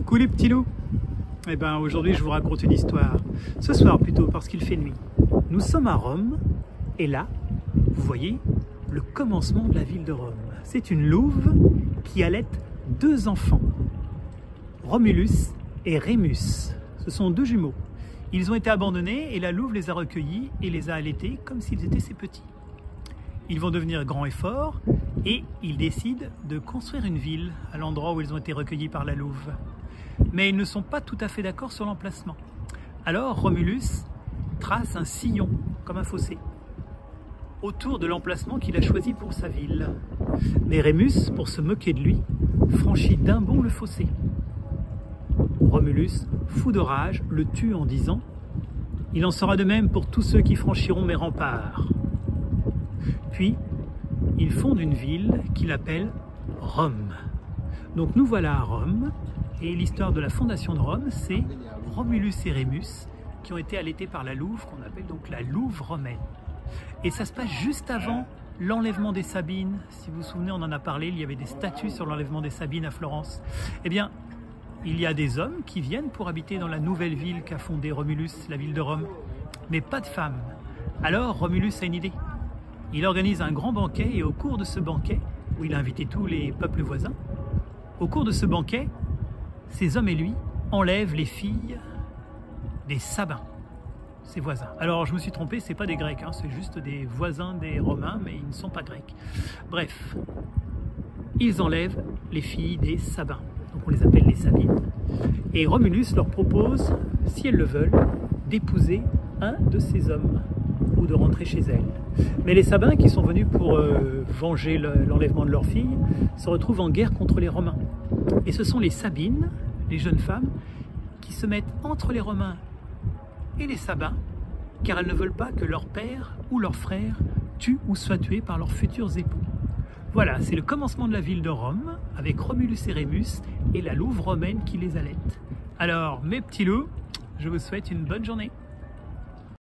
Coucou les petits loups. Eh ben aujourd'hui je vous raconte une histoire. Ce soir plutôt parce qu'il fait nuit. Nous sommes à Rome et là, vous voyez, le commencement de la ville de Rome. C'est une louve qui allaite deux enfants, Romulus et Rémus. Ce sont deux jumeaux. Ils ont été abandonnés et la louve les a recueillis et les a allaités comme s'ils étaient ses petits. Ils vont devenir grands et forts et ils décident de construire une ville à l'endroit où ils ont été recueillis par la louve. Mais ils ne sont pas tout à fait d'accord sur l'emplacement. Alors Romulus trace un sillon, comme un fossé, autour de l'emplacement qu'il a choisi pour sa ville. Mais Rémus, pour se moquer de lui, franchit d'un bond le fossé. Romulus, fou de rage, le tue en disant « Il en sera de même pour tous ceux qui franchiront mes remparts. » Puis, il fonde une ville qu'il appelle Rome. Donc nous voilà à Rome, et l'histoire de la fondation de Rome, c'est Romulus et Rémus qui ont été allaités par la louve, qu'on appelle donc la louve romaine. Et ça se passe juste avant l'enlèvement des Sabines. Si vous vous souvenez, on en a parlé, il y avait des statues sur l'enlèvement des Sabines à Florence. Eh bien, il y a des hommes qui viennent pour habiter dans la nouvelle ville qu'a fondée Romulus, la ville de Rome, mais pas de femmes. Alors Romulus a une idée. Il organise un grand banquet et au cours de ce banquet, où il a invité tous les peuples voisins, au cours de ce banquet, ces hommes et lui enlèvent les filles des Sabins, ses voisins. Alors je me suis trompé, c'est pas des Grecs, hein, c'est juste des voisins des Romains, mais ils ne sont pas Grecs. Bref, ils enlèvent les filles des Sabins, donc on les appelle les Sabines. Et Romulus leur propose, si elles le veulent, d'épouser un de ces hommes ou de rentrer chez elles. Mais les Sabins qui sont venus pour venger l'enlèvement de leurs filles se retrouvent en guerre contre les Romains. Et ce sont les Sabines, les jeunes femmes, qui se mettent entre les Romains et les Sabins, car elles ne veulent pas que leur père ou leur frère tue ou soit tué par leurs futurs époux. Voilà, c'est le commencement de la ville de Rome, avec Romulus et Rémus et la louve romaine qui les allaite. Alors, mes petits loups, je vous souhaite une bonne journée.